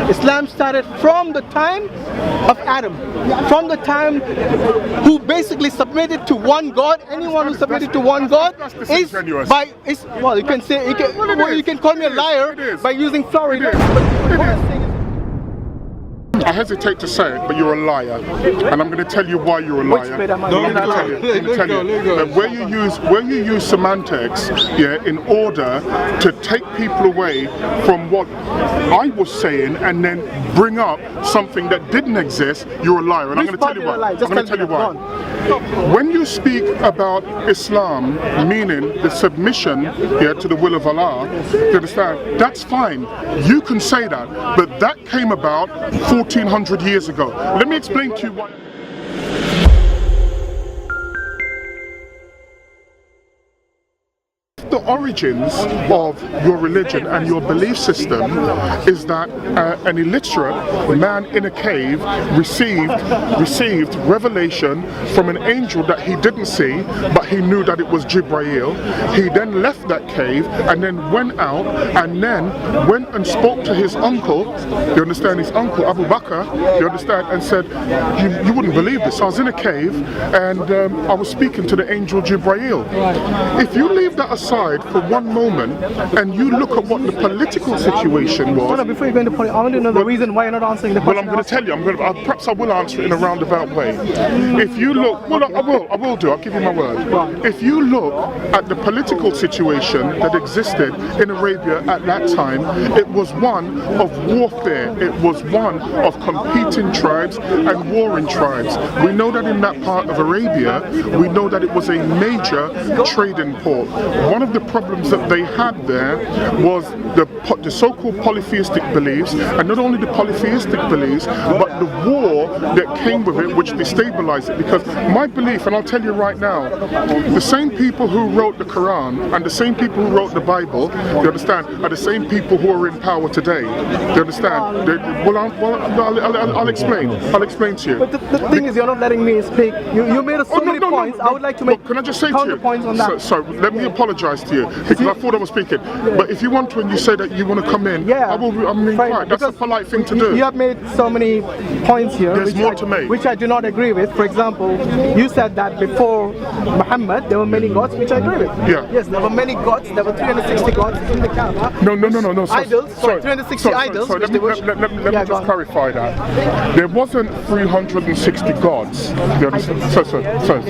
Islam started from the time of Adam, from the time who basically submitted to one God. Anyone who submitted to one God is by, well, you can say, you can call me a liar by using Florida. I hesitate to say it, but you're a liar, and I'm going to tell you why you're a liar. I'm going to tell you that where you use semantics, yeah, in order to take people away from what I was saying and then bring up something that didn't exist, you're a liar, and I'm going to tell you why. I'm going to tell you why. When you speak about Islam, meaning the submission, yeah, to the will of Allah, you understand? That's fine. You can say that, but that came about 1400 years ago. Let me explain to you why. The origins of your religion and your belief system is that an illiterate man in a cave received revelation from an angel that he didn't see, but he knew that it was Jibreel. He then left that cave and then went out and then went and spoke to his uncle, you understand, his uncle Abu Bakr, you understand, and said, you wouldn't believe this, I was in a cave and I was speaking to the angel Jibreel. If you leave that aside for one moment and you look at what the political situation was. Hold on, before you go into politics, I want to know the reason why you're not answering the question. Well, I'm going to tell you. Perhaps I will answer it in a roundabout way. If you look, well, I will do. I'll give you my word. If you look at the political situation that existed in Arabia at that time, it was one of warfare. It was one of competing tribes and warring tribes. We know that in that part of Arabia, we know that it was a major trading port. One of the problems that they had there was the so-called polytheistic beliefs, and not only the polytheistic beliefs, but the war that came with it, which destabilized it. Because my belief, and I'll tell you right now, the same people who wrote the Quran and the same people who wrote the Bible, you understand, are the same people who are in power today. You understand? I'll explain. I'll explain to you. But the thing is, you're not letting me speak. You made so many points. I would like to make can I just say to you, points on that. So let me apologize to you because I thought I was speaking. But if you want to and you say that you want to come in, I will. Quiet. That's a polite thing to do. You have made so many points here. There's more to make. Which I do not agree with. For example, you said that before Muhammad there were many gods, which I agree with. Yeah. Yes, there were many gods. There were 360 gods in the Kaaba. No. Idols. Sorry, 360 idols. Let me just clarify that. There wasn't 360 gods. So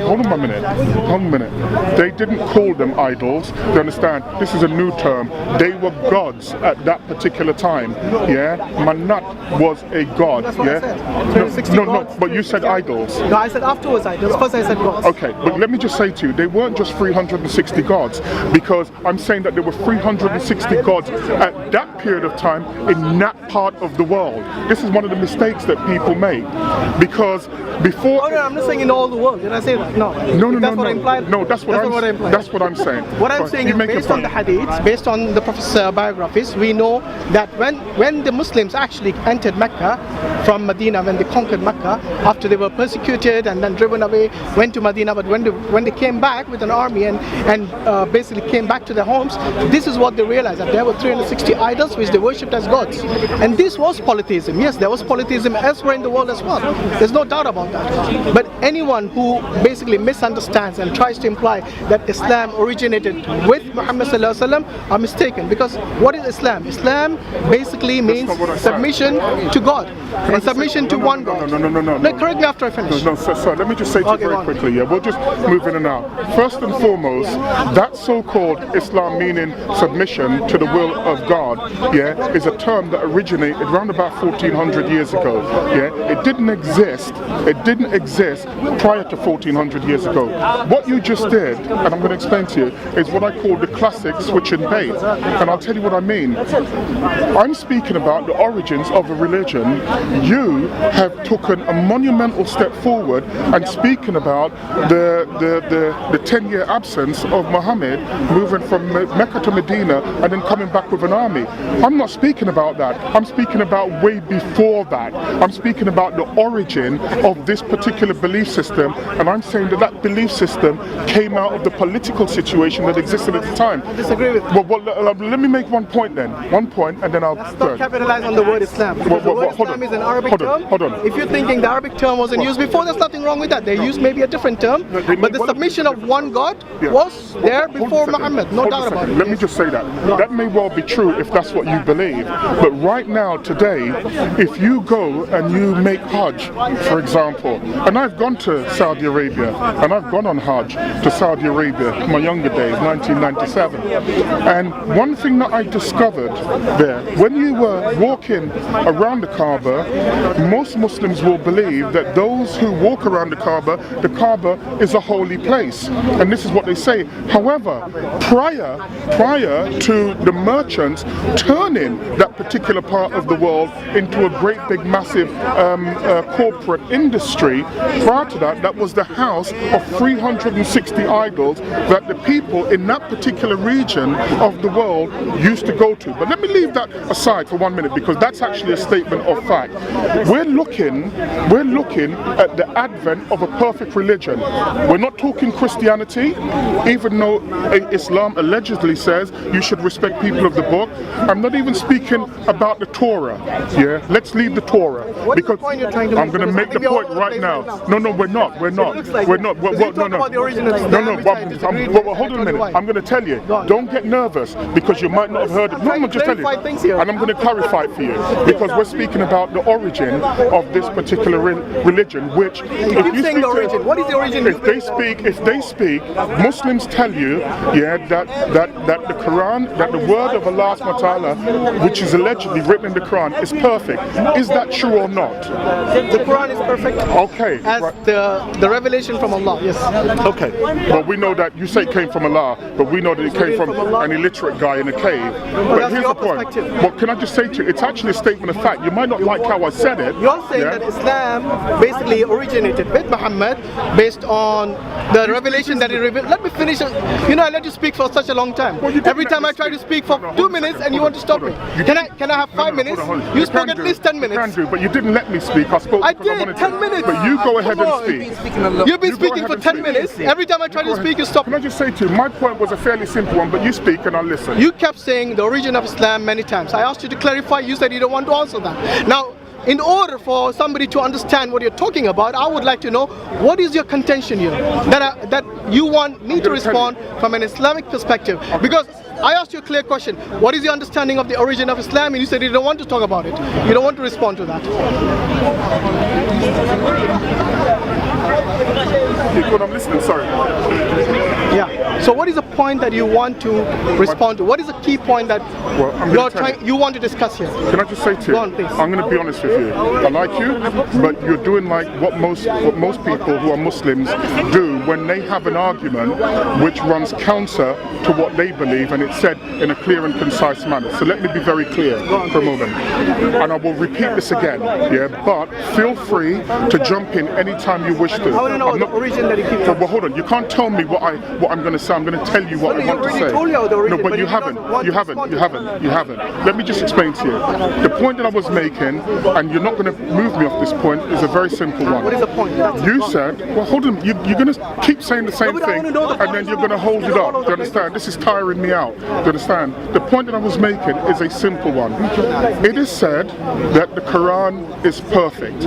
hold on a minute. They didn't call them idols. You understand? This is a new term. They were gods at that particular time. Yeah, Manat was a god. That's what I said. No. But you said idols. No, I said afterwards idols. First I said gods. Okay, but let me just say to you, they weren't just 360 gods, because I'm saying that there were 360 gods at that period of time in that part of the world. This is one of the mistakes that people make, because before. Oh no, I'm not saying in all the world. Did I say that? No. No. What I implied? No, that's what I'm saying. What I'm saying is, based on the hadiths, based on the Prophet's biographies, we know that when the Muslims actually entered Mecca from Medina, when they conquered Mecca, after they were persecuted and then driven away, went to Medina, but when they came back with an army and basically came back to their homes, this is what they realized, that there were 360 idols which they worshipped as gods. And this was polytheism. Yes, there was polytheism elsewhere in the world as well. There's no doubt about that. But anyone who basically misunderstands and tries to imply that Islam originated with Muhammad sallallahu alaihi wasallam are mistaken, because what is Islam? Islam basically means submission to God and submission to one God. No, correct me after I finish. So let me just say to you very quickly, we'll just move in and out. First and foremost, that so-called Islam meaning submission to the will of God, is a term that originated around about 1400 years ago. It didn't exist prior to 1400 years ago. What you just did, and I'm going to explain to you, is what I call the classic switch and bait. And I'll tell you what I mean. I'm speaking about the origins of a religion. You have taken a monumental step forward and speaking about the 10-year absence of Muhammad moving from Mecca to Medina and then coming back with an army. I'm not speaking about that. I'm speaking about way before that. I'm speaking about the origin of this particular belief system, and I'm saying that belief system came out of the political situation that existed existed at the time. I disagree with you. Well, let me make one point then. One point, and then I'll... Let's not capitalize on the word Islam. Because the word Islam is an Arabic term. Hold on. If you're thinking the Arabic term wasn't used before, there's nothing wrong with that. They used maybe a different term, but the submission of one God was there before Muhammad, no doubt about it. Let me just say that. That may well be true if that's what you believe, but right now, today, if you go and you make Hajj, for example, and I've gone to Saudi Arabia, and I've gone on Hajj to Saudi Arabia in my younger days, 1997, and one thing that I discovered there, when you were walking around the Kaaba, most Muslims will believe that those who walk around the Kaaba is a holy place, and this is what they say. However, prior to the merchants turning that particular part of the world into a great big massive corporate industry, prior to that, that was the house of 360 idols that the people in that particular region of the world used to go to. But let me leave that aside for 1 minute, because that's actually a statement of fact. We're looking at the advent of a perfect religion. We're not talking Christianity, even though Islam allegedly says you should respect people of the book. I'm not even speaking about the Torah. Yeah, let's leave the Torah, because I'm going to make the point right now. No, we're not. We're not. No. Hold on a minute. I'm going to tell you. Don't get nervous, because you might not have heard it. No, I'm just telling you. And I'm going to clarify it for you, because we're speaking about the origin of this particular religion. Which, if you speak, what is the origin? If they speak, Muslims tell you, that the Quran, that the word of Allah subhanahu wa ta'ala, which is allegedly written in the Quran, is perfect. Is that true or not? The Quran is perfect. Okay. As the revelation from Allah, yes. Okay. Well, we know that you say it came from Allah, but we know that it came from an illiterate guy in a cave. But here's the point. Well, can I just say to you, it's actually a statement of fact. You might not like how I said it. You're saying that Islam basically originated with Muhammad based on the revelation that he revealed. Let me finish. I let you speak for such a long time. Well, every time I try to speak for 2 minutes and you want to stop me. Can I have 5 minutes? You spoke at least 10 minutes. You can do, but you didn't let me speak. I spoke. I did 10 minutes. But you go ahead and speak. You've been speaking for 10 minutes. Every time I try to speak, you stop. Can I just say to you, my point was a fairly simple one, but you speak and I'll listen. You kept saying the origin of Islam many times. I asked you to clarify. You said you don't want to answer that. Now, in order for somebody to understand what you're talking about, I would like to know, what is your contention here that you want me to respond from an Islamic perspective? Because I asked you a clear question. What is your understanding of the origin of Islam? And you said you don't want to talk about it. You don't want to respond to that. I'm listening, sorry. Yeah. So what is the point that you want to respond to? What is the key point that you want to discuss here? Can I just say to you, Go on, please. I'm going to be honest with you. I like you, but you're doing like what most people who are Muslims do when they have an argument which runs counter to what they believe, and it's said in a clear and concise manner. So let me be very clear for a moment, and I will repeat this again. But feel free to jump in anytime you wish to. I want to know the origin that you keep talking. Well, hold on. You can't tell me what I'm going to say. I'm going to tell you what I want to say. No, but you haven't. You haven't. Let me just explain to you. The point that I was making, and you're not going to move me off this point, is a very simple one. What is the point? You said, well, hold on. You're going to keep saying the same thing, and then you're going to hold it up. Do you understand? This is tiring me out. Do you understand? The point that I was making is a simple one. It is said that the Quran is perfect.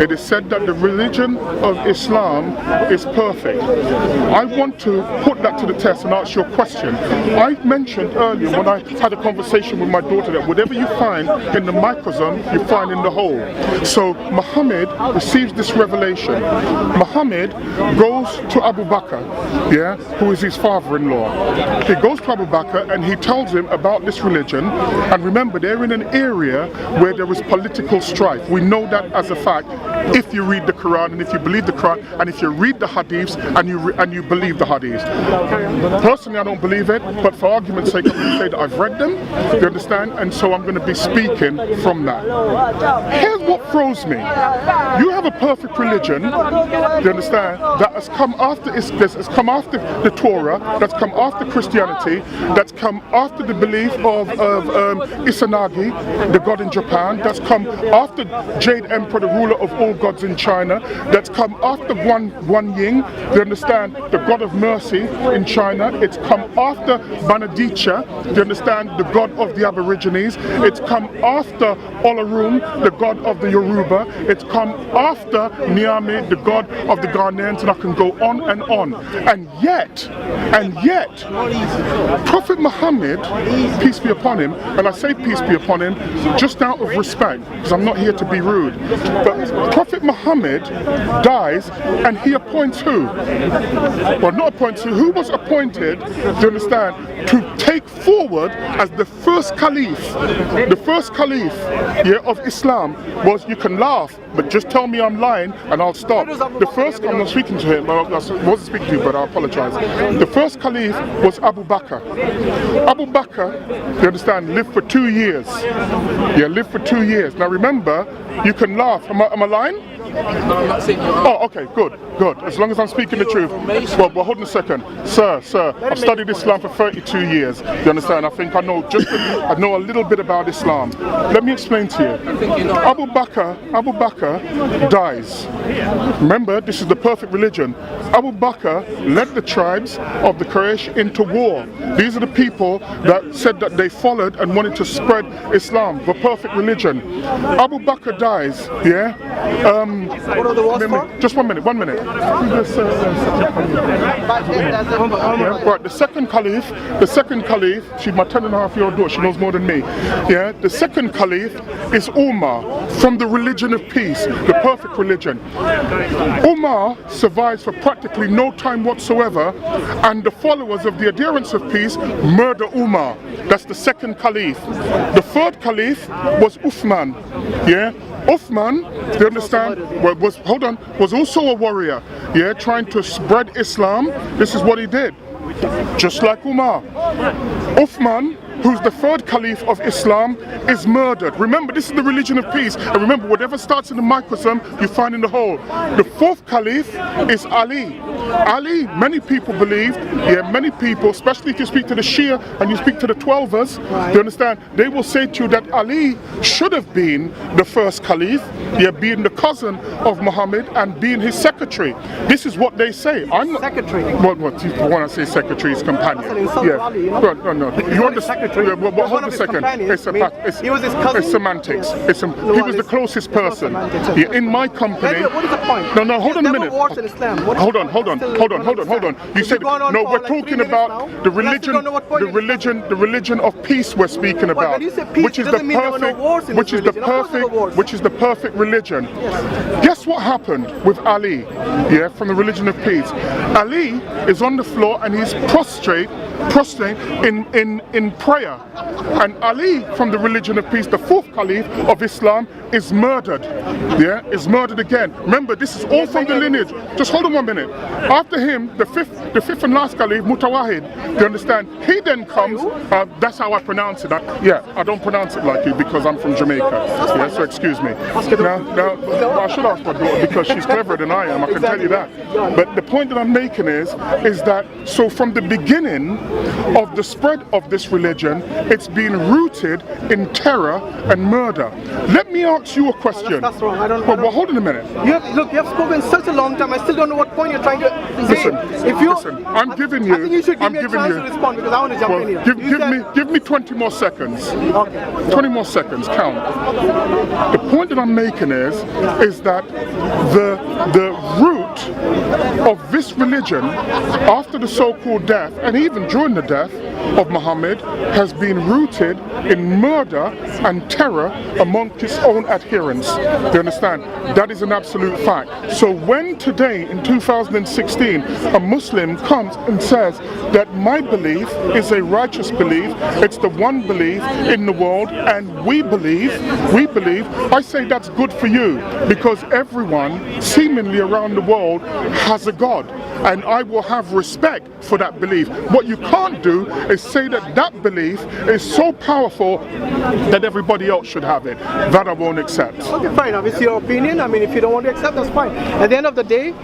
It is said that the religion of Islam is perfect. I want to put that to the test and ask you a question. I mentioned earlier when I had a conversation with my daughter that whatever you find in the microsome, you find in the whole. So Muhammad receives this revelation. Muhammad goes to Abu Bakr, who is his father-in-law. He goes to Abu Bakr and he tells him about this religion. And remember, they're in an area where there is political strife. We know that as a fact if you read the Quran and if you believe the Quran and if you read the Hadiths and you believe the Hadiths. Personally, I don't believe it, but for argument's sake, I'm going to say that I've read them, you understand? And so I'm going to be speaking from that. Here's what throws me. You have a perfect religion, you understand, that has come after the Torah, that's come after Christianity, that's come after the belief of Izanagi, the god in Japan, that's come after Jade Emperor, the ruler of all traditional gods in China, that's come after Guan Yin, do you understand, the god of mercy in China. It's come after Banadicha, do you understand, the god of the Aborigines. It's come after Olarum, the god of the Yoruba. It's come after Niame, the god of the Ghanaians, and I can go on and on. And yet, Prophet Muhammad, peace be upon him, and I say peace be upon him just out of respect, because I'm not here to be rude, but Prophet Muhammad dies and he appoints who? Well, not appoints who was appointed, do you understand, to take forward as the first caliph. The first caliph, yeah, of Islam was, you can laugh, but just tell me I'm lying and I'll stop. The first, I'm not speaking to him, I wasn't speaking to you, but I apologize. The first caliph was Abu Bakr. Abu Bakr, you understand, lived for 2 years. Yeah, lived for 2 years. Now remember, you can laugh. Am I lying? Oh, okay, good. As long as I'm speaking the truth. Well, hold on a second. Sir, I've studied Islam for 32 years. You understand? I think I know a little bit about Islam. Let me explain to you. Abu Bakr dies. Remember, this is the perfect religion. Abu Bakr led the tribes of the Quraysh into war. These are the people that said that they followed and wanted to spread Islam, the perfect religion. Abu Bakr dies, yeah? What are the wars for? Just 1 minute. Yeah, right, the second caliph, she's my 10.5-year-old daughter, she knows more than me. Yeah, the second caliph is Umar, from the religion of peace, the perfect religion. Umar survives for practically no time whatsoever, and the followers of the adherents of peace murder Umar. That's the second caliph. The third caliph was Uthman. Yeah, Uthman, do you understand, was also a warrior, yeah, trying to spread Islam. This is what he did, just like Umar. Uthman, who's the third caliph of Islam, is murdered. Remember, this is the religion of peace, and remember, whatever starts in the microcosm, you find in the whole. The fourth caliph is Ali. Ali, many people believed, yeah, many people, especially if you speak to the Shia and you speak to the Twelvers, you understand, they will say to you that Ali should have been the first caliph, yeah, being the cousin of Muhammad and being his secretary. This is what they say. I'm not secretary. What when I say secretary, his companion. Yeah. Ali, you know? No. You understand? Yeah, well, hold a second. He was his cousin. It's semantics. He was the closest person. Yeah, in my company. What is the point? No, hold on a minute. Wars in Islam. Hold on. You said no. We're talking about the religion of peace. We're speaking about, which is the perfect religion. Guess what happened with Ali? Yeah, from the religion of peace. Ali is on the floor and he's prostrate in prayer. And Ali, from the religion of peace, the fourth caliph of Islam, is murdered. Yeah, is murdered again. Remember, this is all from the lineage. Just hold on 1 minute. After him, the fifth and last caliph, Mutawahid, do you understand? He then comes, that's how I pronounce it. I don't pronounce it like you because I'm from Jamaica. Yeah, so excuse me. Now, I should ask my daughter because she's cleverer than I am, I can tell you that. But the point that I'm making is that, so from the beginning of the spread of this religion, it's been rooted in terror and murder. Let me ask you a question. That's wrong. I don't Well, hold on a minute. You have spoken such a long time. I still don't know what point you're trying to say. Listen, I'm giving you. I think you should give me a chance to respond because I want to jump in here. Give me 20 more seconds. Okay. 20 more seconds, count. The point that I'm making is that the root of this religion, after the so-called death, and even during the death of Muhammad, has been rooted in murder and terror amongst his own adherents. Do you understand? That is an absolute fact. So when today, in 2016, a Muslim comes and says that my belief is a righteous belief, it's the one belief in the world, and we believe, I say that's good for you, because everyone seemingly around the world has a God. and I will have respect for that belief. What you can't do is say that that belief is so powerful that everybody else should have it. That I won't accept. Okay, fine. It's your opinion. I mean, if you don't want to accept, that's fine. At the end of the day,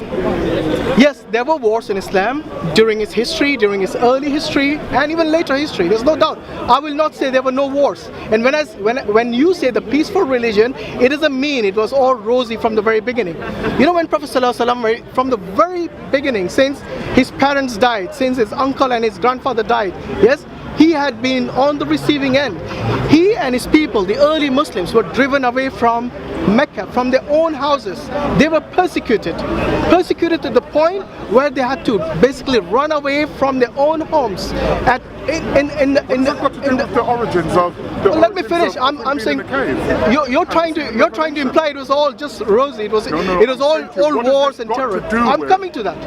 yes, there were wars in Islam during its history, during its early history, and even later history. There's no doubt. I will not say there were no wars. And when you say the peaceful religion, it doesn't mean it was all rosy from the very beginning. You know, when Prophet ﷺ, from the very beginning, since his parents died, since his uncle and his grandfather died, yes, he had been on the receiving end. He and his people, the early Muslims, were driven away from Mecca, from their own houses. They were persecuted to the point where they had to basically run away from their own homes. The origins of. Let me finish. I'm saying you're trying to imply it was all just rosy. It was all wars and terror. I'm coming to that.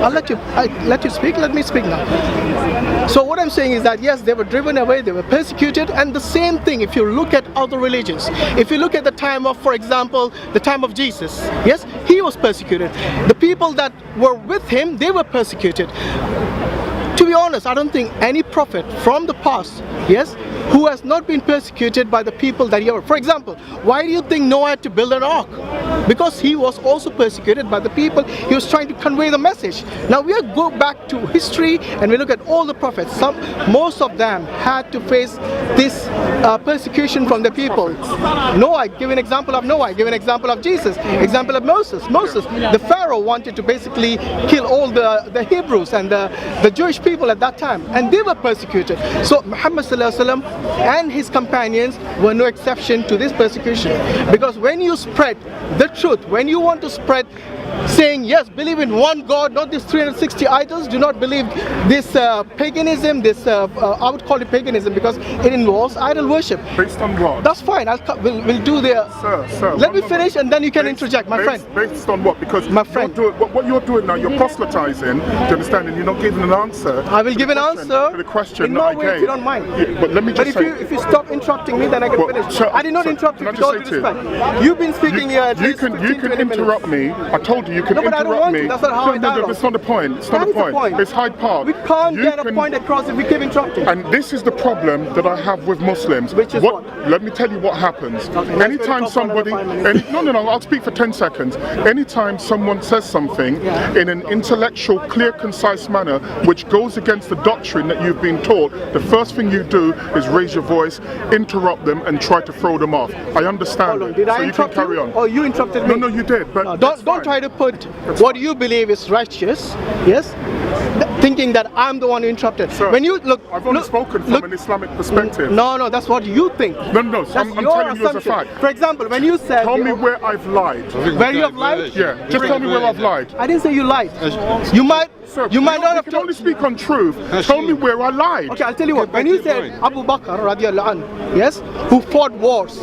I'll let you speak. Let me speak now. So what I'm saying is that yes, they were driven away, they were persecuted, and the same thing if you look at other religions. If you look at the time of, for example, the time of Jesus, yes, he was persecuted. The people that were with him, they were persecuted. To be honest, I don't think any prophet from the past, yes, who has not been persecuted by the people that he ever. For example, why do you think Noah had to build an ark? Because he was also persecuted by the people he was trying to convey the message. Now we go back to history and we look at all the prophets. Most of them had to face this persecution from the people. Noah, give an example of Noah, give an example of Jesus, example of Moses. The Pharaoh wanted to basically kill all the Hebrews and the Jewish people at that time, and they were persecuted. So Muhammad ﷺ and his companions were no exception to this persecution, because when you spread the truth, when you want to spread saying yes, believe in one God, not these 360 idols, do not believe this paganism, I would call it paganism because it involves idol worship. Based on what? That's fine, we'll do the... Sir, let me finish and then you can interject, my friend. Based on what? Because my friend, what you're doing now, you're proselytizing, do you understand, and you're not giving an answer. I will give an answer to the question in no way if you don't mind. Yeah, but let me just say... if you stop interrupting me, then I can finish. I did not interrupt you with all due respect. You've been speaking here at least 15 You can interrupt me. I told you can interrupt me. That's not how I dialogue. That's not the point. It's not the point. It's Hyde Park. We can't get a point across if we keep interrupting. And this is the problem that I have with Muslims. Which is what? Let me tell you what happens. Okay, anytime somebody... I'll speak for 10 seconds. Anytime someone says something in an intellectual, clear, concise manner which goes against the doctrine that you've been taught, the first thing you do is raise your voice, interrupt them and try to throw them off. I understand it. Did I so you can carry on. Oh, you interrupted me? No, you did. But no, don't try to put what you believe is righteous, yes, thinking that I'm the one who interrupted. Sir, when you look, I've only spoken from an Islamic perspective. No, that's what you think. No, I'm telling you as a fact. For example, when you said... Tell me where I've lied. Where you have lied? Yeah, just tell me where I've lied. I didn't say you lied. You might... Sir, you might not have can only speak on truth. Tell me where I lied. Okay, I'll tell you what. When you said Abu Bakr radiallahu anhu, yes, who fought wars,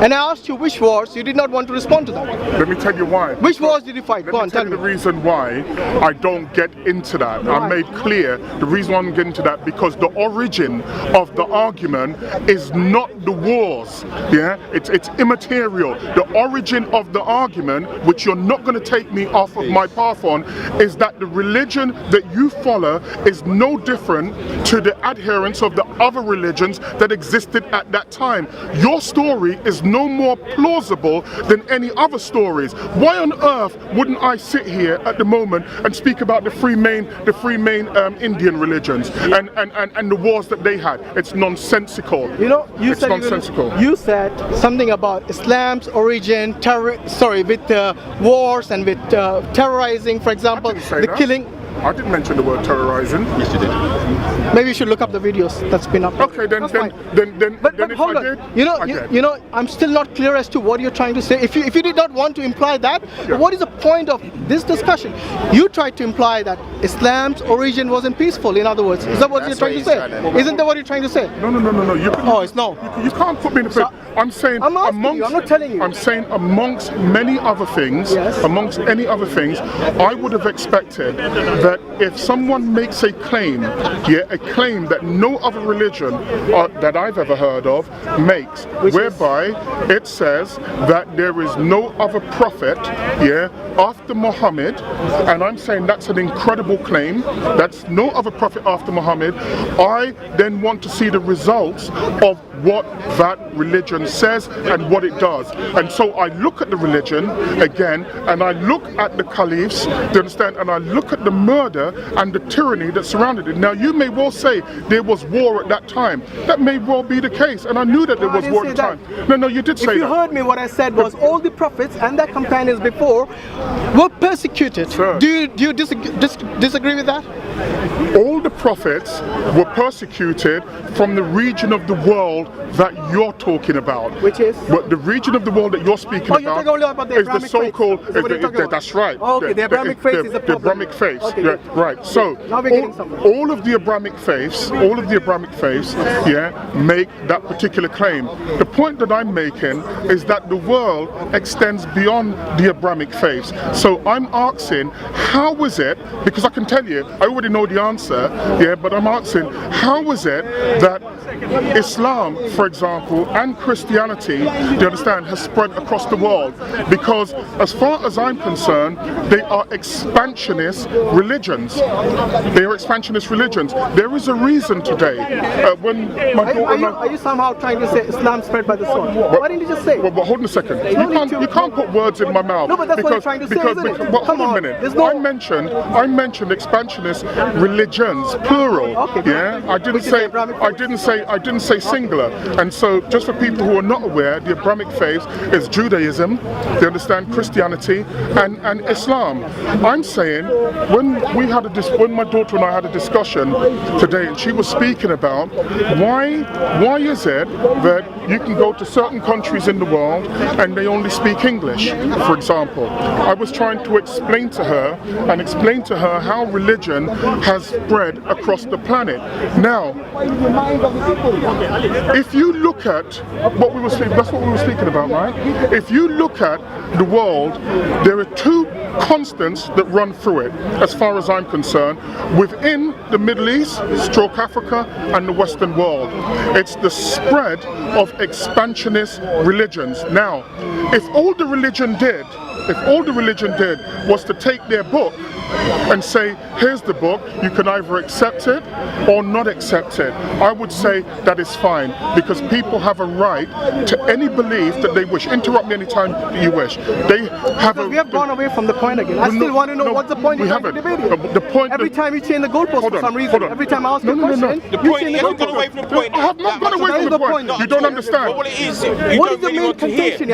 and I asked you which wars, you did not want to respond to that. Let me tell you why. Which wars did you fight? Go on, tell me. The reason why I don't get into that. I made clear the reason why I'm getting into that, because the origin of the argument is not the wars. Yeah, it's immaterial. The origin of the argument, which you're not going to take me off of my path on, is that the religion that you follow is no different to the adherents of the other religions that existed at that time. Your story is no more plausible than any other stories. Why on earth wouldn't I sit here at the moment and speak about the three main Indian religions and the wars that they had? It's nonsensical. You know, it's nonsensical. You said something about Islam's origin, with wars and with terrorizing, for example, the killing. I didn't mention the word terrorizing. Yes, you did. Maybe you should look up the videos that's been up. Okay, then if hold I on. did, you know, I'm still not clear as to what you're trying to say. If you did not want to imply that, what is the point of this discussion? You tried to imply that Islam's origin wasn't peaceful. In other words, is that what you're trying to say? Isn't that what you're trying to say? No. It's no. You can't put me in the place. I'm saying I'm not telling you. I'm saying amongst many other things, amongst any other things, I would have expected that if someone makes a claim, a claim that no other religion that I've ever heard of makes, whereby it says that there is no other prophet, after Muhammad, and I'm saying that's an incredible claim, that's no other prophet after Muhammad, I then want to see the results of what that religion says and what it does. And so I look at the religion again, and I look at the caliphs, do you understand, and I look at the murder and the tyranny that surrounded it. Now you may well say there was war at that time. That may well be the case, and I knew that there was war at the time. No, you did say that. If you heard me, what I said was all the prophets and their companions before were persecuted. Sure. Do you disagree with that? All the prophets were persecuted from the region of the world that you're talking about. Which is? But the region of the world that you're speaking you're talking only about the is the Abrahamic so-called. faith. That's right. Oh, okay, the Abrahamic faith is the problem. The Abrahamic faith. Okay, right. So now we're getting somewhere. all of the Abrahamic faiths, make that particular claim. The point that I'm making is that the world extends beyond the Abrahamic faiths. So I'm asking, how is it? Because I can tell you, I already know the answer. But I'm asking, how is it that Islam, for example, and Christianity, do you understand, has spread across the world? Because as far as I'm concerned, they are expansionist religions. They are expansionist religions. There is a reason today when my daughter... Are you somehow trying to say Islam spread by the sword? Why didn't you just say? Well, hold on a second. You can't put words in my mouth. No, but that's what you're trying to say, isn't it? But hold on a minute. I mentioned expansionist religions, plural. Okay, I didn't say singular. And so, just for people who are not aware, the Abrahamic faith is Judaism, they understand Christianity, and Islam. I'm saying when my daughter and I had a discussion today, and she was speaking about why is it that you can go to certain countries in the world and they only speak English, for example. I was trying to explain to her how religion has spread across the planet. Now, if you look at what we were speaking, that's what we were speaking about, right? If you look at the world, there are two constants that run through it, as far as I'm concerned, within the Middle East, stroke Africa, and the Western world. It's the spread of expansionist religions. Now, if all the religion did was to take their book and say, here's the book, you can either accept it or not accept it, I would say that is fine, because people have a right to any belief that they wish. Interrupt me anytime you wish. They have we have gone away from the point again. I still want to know what's the point you're trying to debate it. The point every time you change the goalpost for some reason. Every time I ask you a question, the point, you change the goalpost. Away from the point. I have not gone away from the point. You don't understand. What it is, what is the main contention?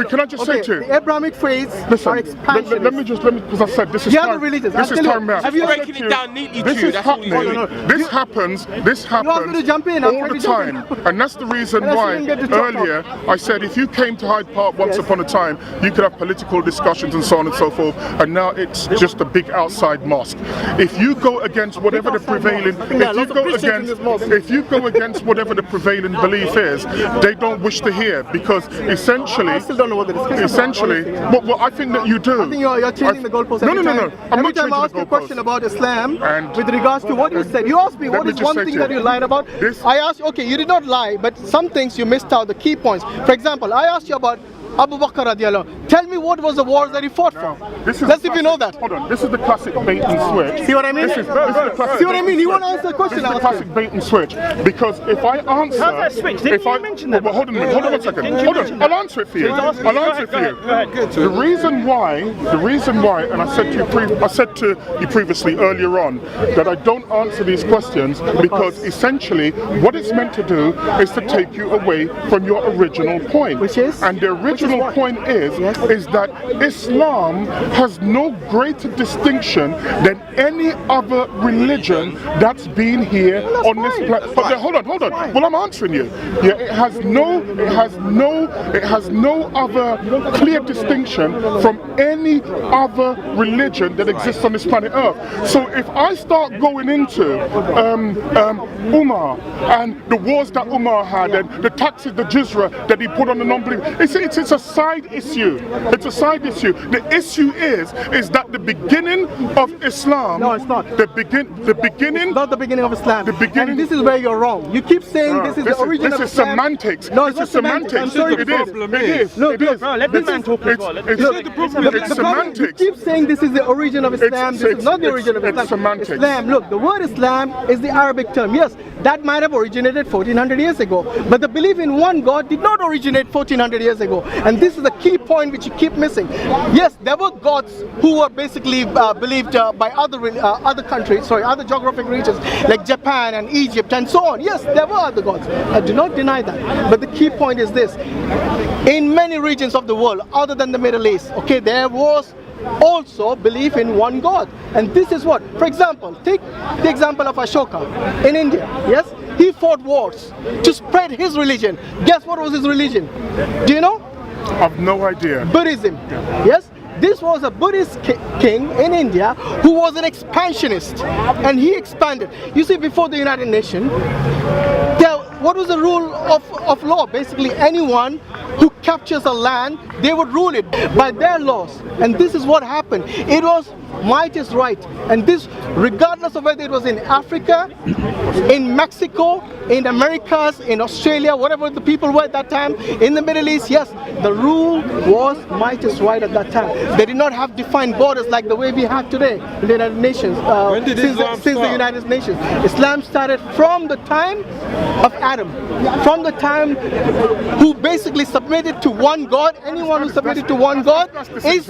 Can I just say to you? The Abrahamic faiths are expansionist. Let me because I said this is the other religions. This is time out. Have you breaking it down neatly? This is happening. This happens all the time, and that's the reason why earlier I said if you came to Hyde Park once upon a time, you could have political discussions and so on and so forth, and now it's just a big outside mosque. If you go against whatever the prevailing, if you go against whatever the prevailing belief is, they don't wish to hear, because essentially, I still don't know what the discussion is. Essentially, well, I think that you do. I think you're changing the goalposts. No. Every time I ask you a question about Islam, and with regards to what you said, you asked me what is one thing that you lied about. I asked you, okay, you did not lie, but some things you missed out, the key points. For example, I asked you about Abu Bakr radiallahu anhu. Tell me what was the wars that he fought for. Let's see if you know that. Hold on, this is the classic bait and switch. See what I mean? This is the classic. See what I mean? You want to answer the question? This is the classic bait and switch. Because if I answer... How's that switch? Didn't you mention that? Well, hold on a second. Hold on, I'll answer it for you. I'll answer it for you. The reason why, and I said to you previously earlier on, that I don't answer these questions because essentially what it's meant to do is to take you away from your original point. Which is? And the original point is that Islam has no greater distinction than any other religion that's been here on this planet. But hold on. Well, I'm answering you. Yeah, it has no other clear distinction from any other religion that exists on this planet Earth. So if I start going into Umar and the wars that Umar had and the taxes, the jizra that he put on the non-believers, it's a side issue. It's a side issue. The issue is that the beginning of Islam. No, it's not. The beginning. It's not the beginning of Islam. The beginning. And this is where you're wrong. You keep saying this is the origin of Islam. This is semantics. No, it's this not is semantics. I'm sorry. It is. Look, let the man talk as well. It's The problem, semantics. you keep saying this is the origin of Islam. This is not the origin of Islam. It's semantics. Islam, look, the word Islam is the Arabic term. Yes, that might have originated 1400 years ago. But the belief in one God did not originate 1400 years ago. And this is the key point which you keep missing. Yes, there were gods who were basically believed by other countries, other geographic regions like Japan and Egypt and so on. Yes, there were other gods. I do not deny that. But the key point is this. In many regions of the world, other than the Middle East, okay, there was also belief in one God. And this is what, for example, take the example of Ashoka in India. Yes, he fought wars to spread his religion. Guess what was his religion? Do you know? I have no idea. Buddhism. Yes, this was a Buddhist king in India who was an expansionist, and he expanded. You see, before the United Nations, what was the rule of law? Basically, anyone who captures a land, they would rule it by their laws. And this is what happened. It was might is right. And this, regardless of whether it was in Africa, in Mexico, in Americas, in Australia, whatever the people were at that time, in the Middle East, yes, the rule was might is right at that time. They did not have defined borders like the way we have today in the United Nations. When did Islam since the United Nations. Islam started from the time of Adam. From the time who basically submitted to one God. Anyone who submitted to one God is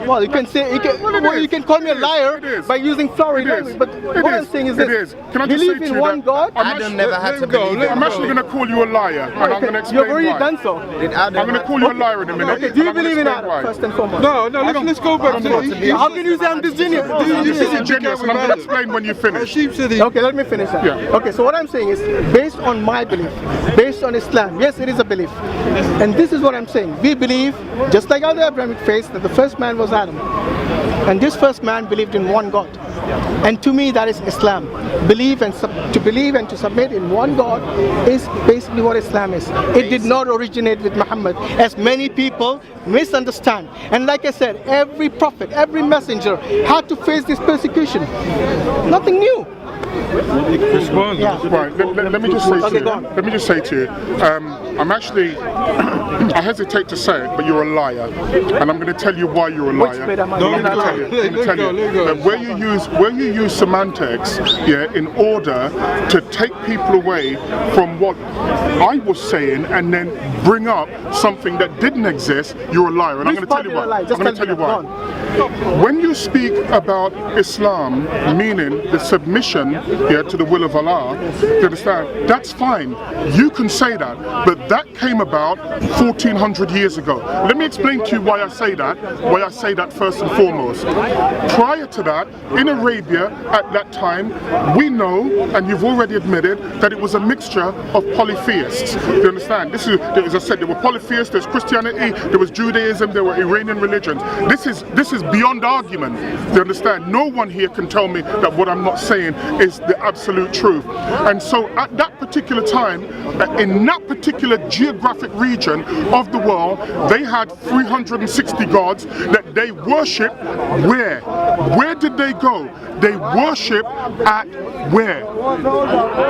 well, you can say you can call me a liar by using flowery language. But what I'm saying is this: believe in one God. Adam never had to believe. I'm actually going to call you a liar, and I'm going to explain You've already why. done so. I'm going to call you a liar in a minute. Okay, do you believe in Adam first and foremost? No, let's go back to How can you say I'm disingenuous? This is ingenious, and I'm going to explain when you finish. Hashim said he. Okay, let me finish that. Yeah. Okay, so what I'm saying is, based on my belief, based on Islam, yes, it is a belief. And this is what I'm saying. We believe, just like other Abrahamic faiths, that the first man was Adam. And this first man believed in one God. And to me, that is Islam. To believe and to submit in one God is basically what Islam is. It did not originate with Muhammad, as many people misunderstand. And like I said, every prophet, every messenger had to face this persecution. Nothing new. Respond. Yeah. Right, let me just say to you. Let me just say to you. I'm actually. I hesitate to say it, but you're a liar, and I'm going to tell you why you're a liar. I'm going to tell you that where you use semantics, in order to take people away from what I was saying, and then bring up something that didn't exist, you're a liar, and I'm going to tell you why. I'm going to tell you why. When you speak about Islam, meaning the submission to the will of Allah, you understand? That's fine. You can say that, but that came about 1400 years ago. Let me explain to you why I say that. Why I say that first and foremost. Prior to that, in Arabia at that time, we know, and you've already admitted, that it was a mixture of polytheists. You understand? This is, as I said, there were polytheists. There's Christianity, there was Judaism, there were Iranian religions. This is beyond argument. You understand? No one here can tell me that what I'm not saying is the absolute truth. And so at that particular time, in that particular geographic region of the world, they had 360 gods that they worship. Where? Where did they go? They worship at where?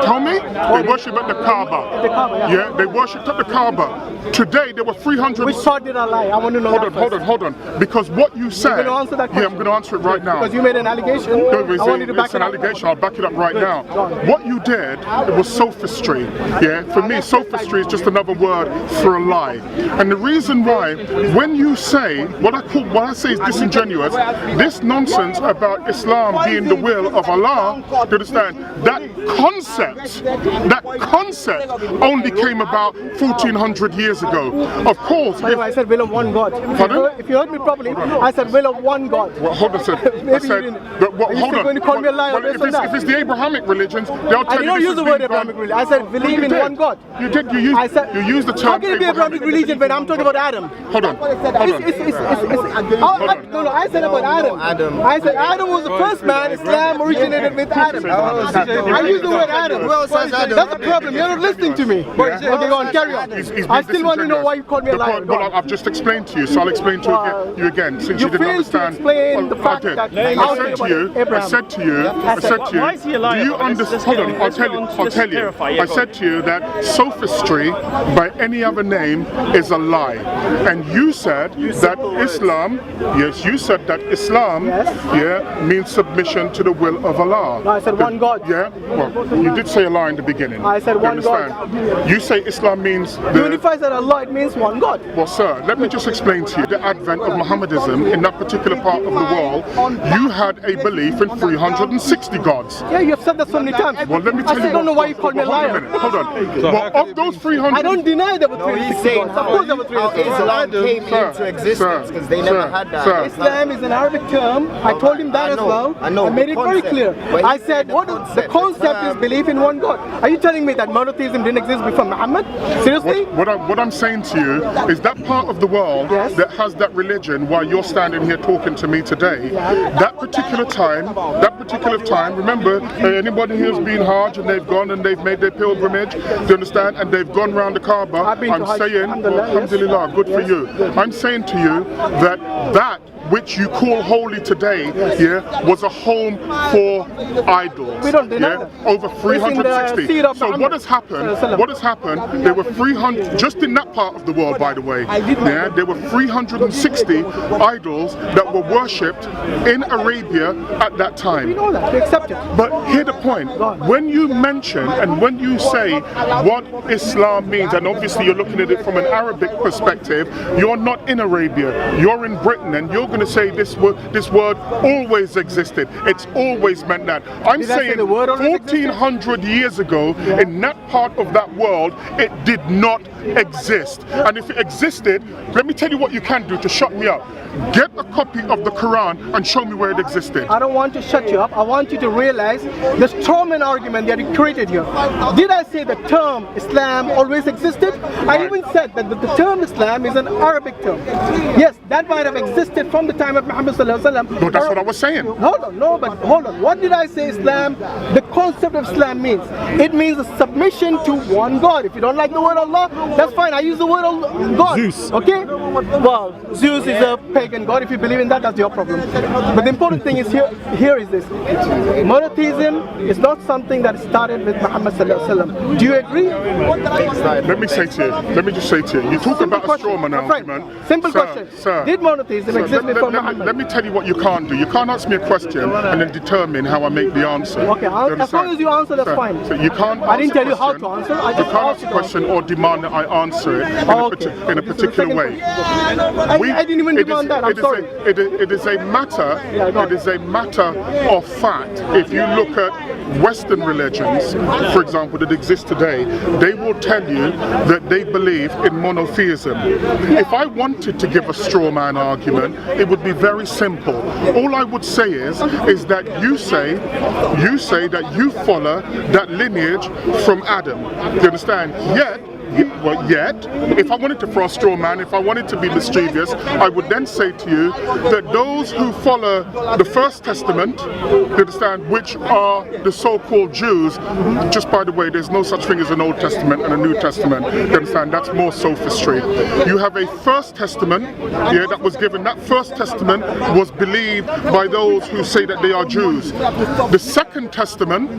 Tell me? They worship at the Kaaba. Yeah, they worshipped at the Kaaba. Today there were 300. Which part did I lie? I want to know. Hold on. Because what you said. You're going to answer that question? Yeah, I'm going to answer it right now. Because you made an allegation. No, I want you to back it's an allegation. I'll back it up right now. What you did, it was sophistry. Yeah, for me, sophistry is just another word for a lie. And the reason why, when you say what I say is disingenuous, this nonsense about Islam being the will of Allah, you understand? That concept only came about 1400 years ago. Of course. By the way, I said will of one God. If you heard me properly, I said will of one God. Well, hold on a second. I said, hold on. Going to call me a liar based on that? If it's the Abrahamic religions, they'll tell you. I did not use the word Abrahamic religion. I said believe in one God. You did. You used the term. How can it be Abrahamic religion when I'm talking about Adam? Hold on. No, I said about Adam. I said Adam was the first man. Islam originated with Adam. I used the word Adam. Who else has That's the problem. You're not listening to me. Okay, go on, carry on. I still want to know why you called me a liar. Well, I've just explained to you, so I'll explain to you again, since you didn't understand. Explain the fact I that I said to you, Why is he a liar? do you understand? Hold on, I'll tell you. I said to you that sophistry by any other name is a lie. And you said that Islam, yes, you said that Islam, means submission to the will of Allah. No, I said one God. Yeah, well, you did say a lie in the beginning. I said one God. You say Islam means Even if I said Allah, it means one God. Well, sir, let me just explain to you the advent of Mohammedanism in that particular part of the world. You had a belief in 360 gods. Yeah, you have said that so many times. Well, let me tell you. I don't know why you called me a liar. Hold on. Well, of those 300, I don't deny there were 360 gods. Of course there were 360 gods. Islam came into existence because they never had that. Islam is an Arabic term. I told him that as well. I know. I made it very clear. I said, the concept is belief in one God. Are you telling me that monotheism didn't exist before Muhammad? Seriously? What I'm saying to you is that part of the world that has that religion, while you're standing here talking to me today, that particular time, remember, anybody who's been Hajj and they've gone and they've made their pilgrimage, do you understand? And they've gone round the Kaaba, I'm saying, alhamdulillah, good for you. I'm saying to you that which you call holy today, was a home for idols. We don't deny that. Over 360. So what has happened? There were 300, just in that part of the world, by the way, there were 360 idols that were worshipped in Arabia at that time. We know that, we accept it. But here's the point, when you mention and when you say what Islam means, and obviously you're looking at it from an Arabic perspective, you're not in Arabia, you're in Britain, and you're going to say this word always existed. It's always meant that. I'm saying 1400 years ago, in that part of that world, it did not exist. And if it existed, let me tell you what you can do to shut me up. Get a copy of the Quran and show me where it existed. I don't want to shut you up. I want you to realize the strawman argument that you created here. Did I say the term Islam always existed? I even said that the term Islam is an Arabic term. Yes, that might have existed from the time of Muhammad sallallahu alaihi wasallam. No, that's what I was saying. Hold on, no, but hold on. What did I say Islam, the concept of Islam means? It means a submission to one God. If you don't like the word Allah, that's fine. I use the word God. Zeus. Okay? Well, Zeus is a pagan god. If you believe in that, that's your problem. But the important thing is here is this. Monotheism is not something that started with Muhammad sallallahu alaihi wasallam. Do you agree? Let me just say to you. You talk about a strawman argument. Simple question. Sir, did monotheism exist before Muhammad? Let me tell you what you can't do. You can't ask me a question and then determine how I make the answer. Okay, as long as you answer, that's fine. So you can't. I didn't tell you how to answer. I just asked you a question or demand that I answer it in a particular way. I didn't even demand that. I'm sorry. It is a matter. It is a matter of fact. If you look at Western religions, for example, that exist today, they will tell you that they believe in monotheism. If I wanted to give a straw man argument, it would be very simple. All I would say is that you say that you follow that lineage from Adam. Do you understand? Yet, if I wanted to throw a straw man, if I wanted to be mischievous, I would then say to you that those who follow the First Testament, you understand, which are the so-called Jews, just by the way, there's no such thing as an Old Testament and a New Testament, you understand, that's more sophistry. You have a First Testament, that was given. That First Testament was believed by those who say that they are Jews. The Second Testament,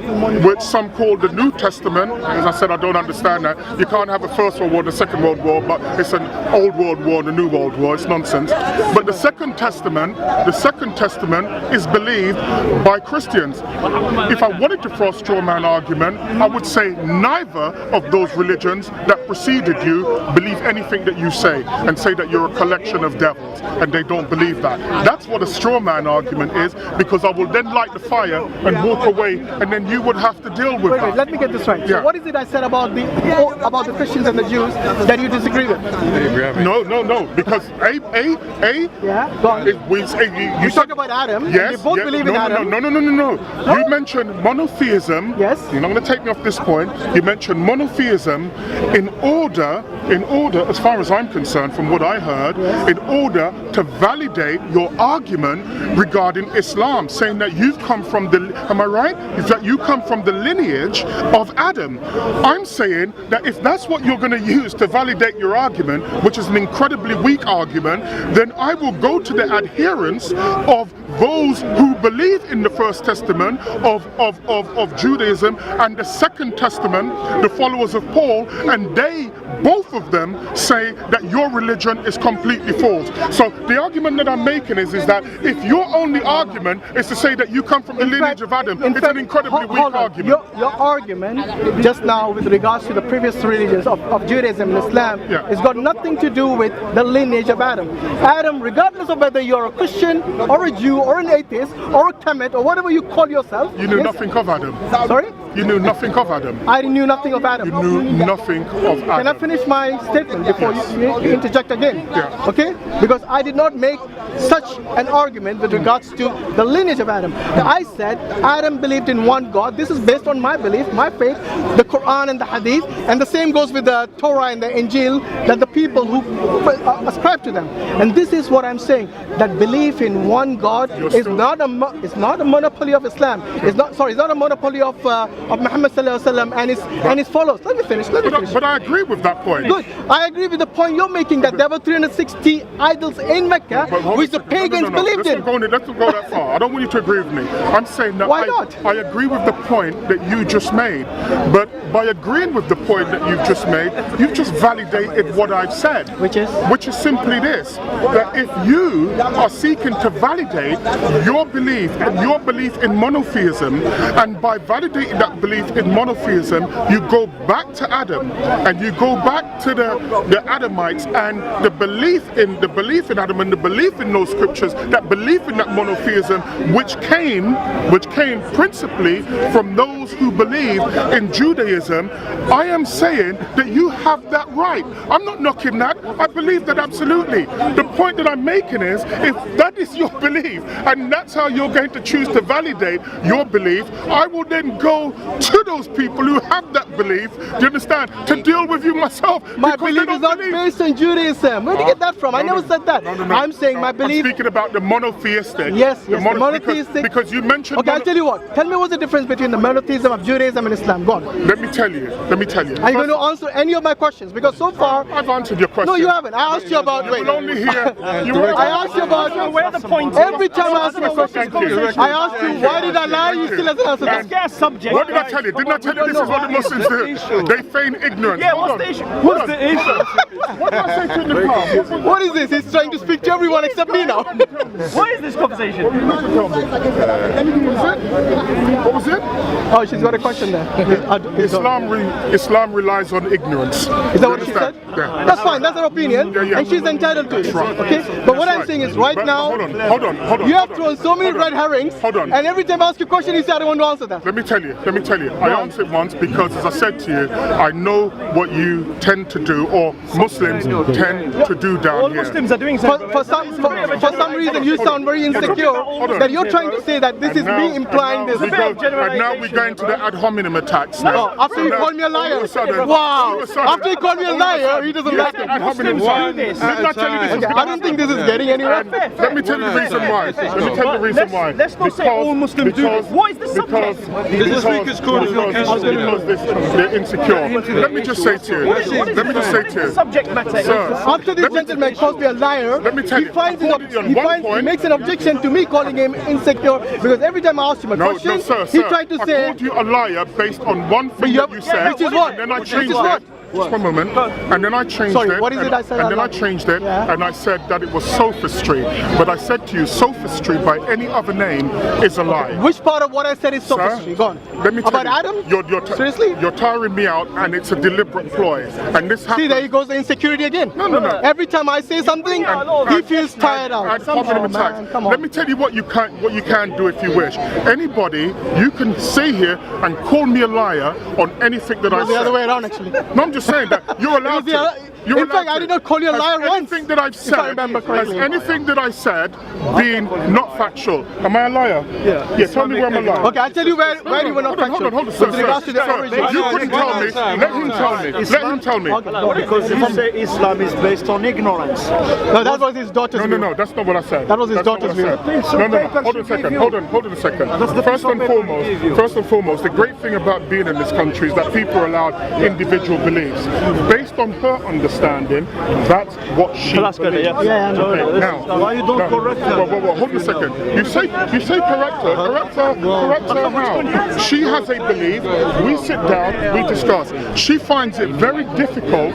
which some call the New Testament, as I said, I don't understand that. You can't have a First World War and a Second World War, but it's an Old World War and a New World War. It's nonsense. But the Second Testament is believed by Christians. If I wanted to throw a straw man argument, I would say neither of those religions that preceded you believe anything that you say and say that you're a collection of devils, and they don't believe that. That's what a straw man argument is, because I will then light the fire and walk away, and then you would have to deal with that. Wait, let me get this right. So what is it I said about the Christian Christians and the Jews that you disagree with? No, because Yeah, go on. you talk about Adam. Yes, you both believe in Adam. No. You mentioned monotheism. Yes. You're not going to take me off this point. You mentioned monotheism in order, as far as I'm concerned, from what I heard, in order to validate your argument regarding Islam, saying that you've come from the, am I right? Is that you come from the lineage of Adam. I'm saying that if that's what you're going to use to validate your argument, which is an incredibly weak argument, then I will go to the adherents of those who believe in the First Testament of Judaism and the Second Testament, the followers of Paul, and they, both of them, say that your religion is completely false. So the argument that I'm making is that if your only argument is to say that you come from the lineage of Adam, it's an incredibly weak argument. Your argument just now with regards to the previous religions of Judaism and Islam, it's got nothing to do with the lineage of Adam. Adam, regardless of whether you're a Christian or a Jew or an atheist or a Kemet or whatever you call yourself, you knew nothing of Adam. Sorry? You knew nothing of Adam. I knew nothing of Adam. You knew nothing of Adam. Can I finish my statement before you interject again? Yeah. Okay? Because I did not make such an argument with regards to the lineage of Adam. I said Adam believed in one God. This is based on my belief, my faith, the Quran and the Hadith, and the same goes with the Torah and the Injil, that the people who ascribe to them. And this is what I'm saying, that belief in one God is not a monopoly of Islam. It's not a monopoly of Muhammad sallallahu alaihi wasallam and his followers. Let me finish. But I agree with that point. Good. I agree with the point you're making, that there were 360 idols in Mecca, which the pagans believed in. Let's not go that far. I don't want you to agree with me. I'm saying that Why not? I agree with the point that you just made. But by agreeing with the point that you've just made, you've just validated what I've said. Which is simply this, that if you are seeking to validate your belief and your belief in monotheism, and by validating that belief in monotheism, you go back to Adam and you go back to the Adamites and the belief in Adam and the belief in those scriptures, that belief in that monotheism, which came principally from those who believe in Judaism. I am saying that you have that right. I'm not knocking that. I believe that absolutely. The point that I'm making is, if that is your belief and that's how you're going to choose to validate your belief, I will then go to those people who have that belief, do you understand, to deal with you myself. My belief is not based on Judaism. Where did you get that from? I never said that. No. I'm saying my belief. I'm speaking about the monotheistic. Yes, the monotheistic. Because you mentioned. Okay, I'll tell you what. Tell me what's the difference between the monotheism of Judaism and Islam. Go on. Let me tell you. Are you going to answer any of my questions? Because so far I've answered your question. No, you haven't. I asked you about. You will only hear. I asked you about. Where the point is. Every time I ask you a question, I asked you why did I lie? You still haven't answered Let's that. get a subject. What did I tell you? Didn't I tell you this is what the Muslims do? They feign ignorance. Yeah, what's the issue? What's the issue? What did I say to you in the past? What is this? He's trying to speak to everyone except me now. What is this conversation? What was it? Oh, she's got a question there. Islam relies on ignorance. Is that what she said? Yeah. That's fine. That's her opinion, Yeah. and she's entitled to it. right. Okay. But what I'm saying is, right now, Hold on. you have thrown so many red herrings. Hold on. And every time I ask you a question, you say I don't want to answer that. Let me tell you. I answered once because, as I said to you, I know what you tend to do, or Muslims tend to do down All here. Muslims are doing so. For some reason, you sound very insecure that you're trying to say that this is me implying this. And now we're going to the ad hominem attacks now. Oh, after you called me a liar. Wow. After you called me a liar, he doesn't like it. Ad hominem why? Didn't I tell you this is I don't think this is getting anywhere. Let me tell you the reason why. Let's not say all Muslims do this. What is the subject? This week is called Because they're insecure. Let me just say to you. The subject matter. Sir, After this gentleman calls me a liar, Let me tell you, he makes an objection to me calling him insecure, because every time I asked him a question, sir, he tried to I say, called you a liar based on one thing that you said. which is what? And then I Which changed is what? it. Just one moment. And then I changed Sorry, it. what is it I said? And then I changed it, and I said that it was sophistry. But I said to you, sophistry by any other name is a lie. Which part of what I said is sophistry? Go on. Let me tell About you, Adam? Seriously? You're tiring me out, and it's a deliberate ploy. And this happens. See, there he goes the insecurity again. No. Every time I say something, he feels tired out. Come on. Let me tell you what you can do if you wish. Anybody, you can say here and call me a liar on anything that I It's the say. other way around, actually. No, I'm just saying that you're allowed to. You're in fact, I did not call you a liar once. Anything that I've If I said, remember has correctly. anything that I said been not factual? Am I a liar? Yeah. Tell me where I'm a liar. Okay, I'll tell you where you were not factual. Hold on, With regards to the origin. You couldn't tell me. Let him tell me. Let him tell me. No, because you say Islam is based on ignorance. No, that was his daughter's view. No, that's not what I said. That was his daughter's view. No, hold on a second. Hold on a second. First and foremost, the great thing about being in this country is that people are allowed individual beliefs. Based on her understanding, that's what she believes. Yeah, Okay, now, Why you don't correct her? Well, hold on a second. You say correct her how? She has a belief, we sit down, we discuss. She finds it very difficult,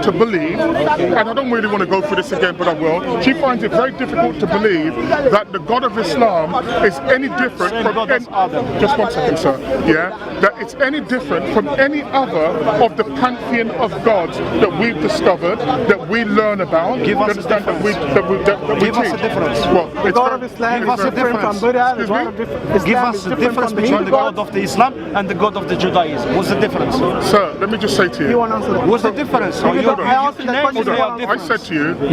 to believe, and I don't really want to go through this again, but I will. She finds it very difficult to believe that the God of Islam is any different from just one second, sir. Yeah? That it's any different from any other of the pantheon of gods that we've discovered, that we learn about. Give us a difference. Give us a difference. Well, The God of Islam Give us is a different from Buddha. The God of Give Islam us is the different difference from the between Hindu the God of the Islam and the God of the Judaism. What's the difference? sir, let me just say to you. You want to answer that? What's the difference? I asked you that question.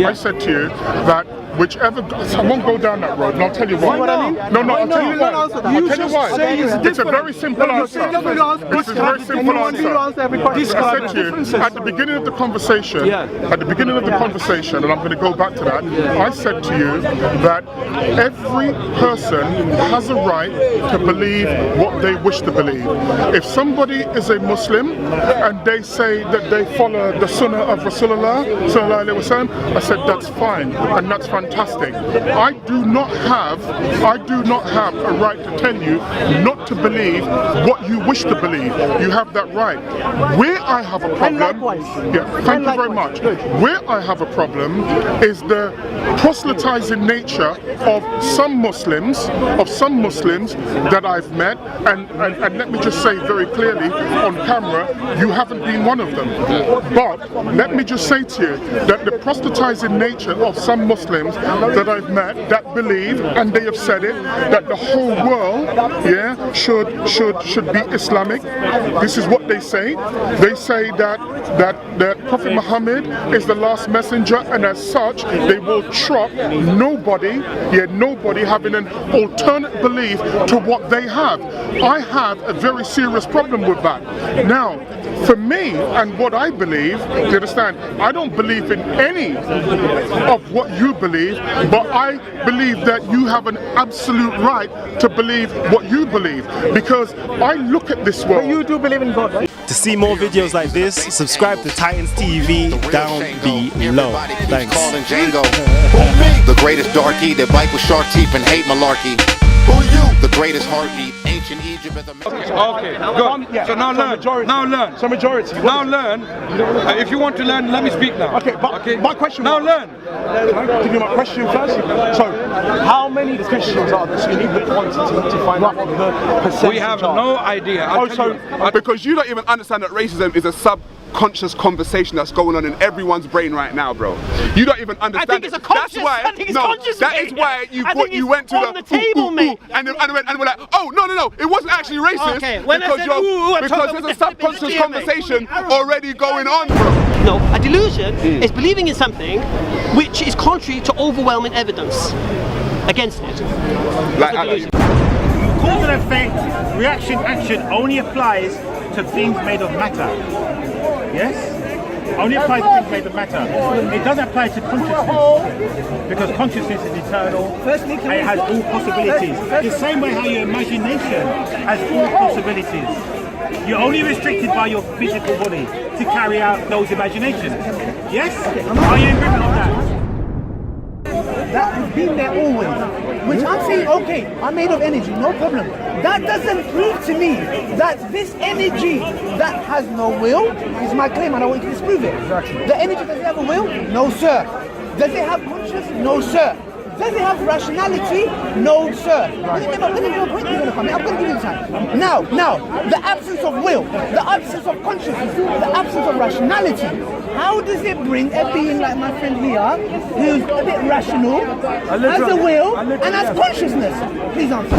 I said to you that whichever, I won't go down that road, and I'll tell you why. See what I mean? No, I'll tell you why. I'll tell you why. say it's It's a very simple answer. It's a very simple answer. I said to you at the beginning of the conversation, and I'm going to go back to that. I said to you that every person has a right to believe what they wish to believe. If somebody is a Muslim and they say that they follow the Sunnah of Rasulullah sallallahu alaihi wasallam, I said that's fine and that's fantastic. I do not have a right to tell you not to believe what you wish to believe. You have that right. Where I have a problem, thank you very much. Where I have a problem is the proselytizing nature of some Muslims that I've met, and let me just say very clearly on camera, you haven't been one of them. But let me just say to you that the proselytizing nature of some Muslims that I've met that believe, and they have said it, that the whole world, should be Islamic. This is what they say. They say that Prophet Muhammad is the last messenger, and as such, they will trust nobody having an alternate belief to what they have. I have a very serious problem with that. Now, for me and what I believe, you understand, I don't believe in any of what you believe, but I believe that you have an absolute right to believe what you believe, because I look at this world. But you do believe in God, right? To see more videos like this, subscribe to Titans TV down below. Thanks. Calling Django. The greatest darky that bite with shark teeth and hate malarkey. Who you? The greatest heartbeat. Ancient Egypt is a Okay, good. So now learn. So majority. Now learn. If you want to learn, let me speak now. Okay, but my question. Now learn. Can I give you my question first? So, how many Christians are there? So you need the quantity to find out what the percentage. We have no idea. Because you don't even understand that racism is a subconscious conversation that's going on in everyone's brain right now, bro. You don't even understand. I think it's a conscious. That's why, that is why you went to the table, mate. And we're like, oh no, it wasn't actually racist. Okay, when because I said, because there's a subconscious conversation already going on, bro. No, a delusion is believing in something which is contrary to overwhelming evidence against it. Like, Cause and effect, reaction, action only applies to things made of matter. Yes? Only applies to things made of matter. It doesn't apply to consciousness, because consciousness is eternal and it has all possibilities. The same way how your imagination has all possibilities. You're only restricted by your physical body to carry out those imaginations. Yes? Are you in agreement on that? That has been there always. Which I'm saying, okay, I'm made of energy, no problem. That doesn't prove to me that this energy that has no will is my claim, and I want you to disprove it. Exactly. The energy, does it have a will? No, sir. Does it have consciousness? No, sir. Does it have rationality? No, sir. Remember, I'm going to give you the time. Now, the absence of will, the absence of consciousness, the absence of rationality. How does it bring a being like my friend here, who's a bit rational, has a will, and has consciousness? Please answer.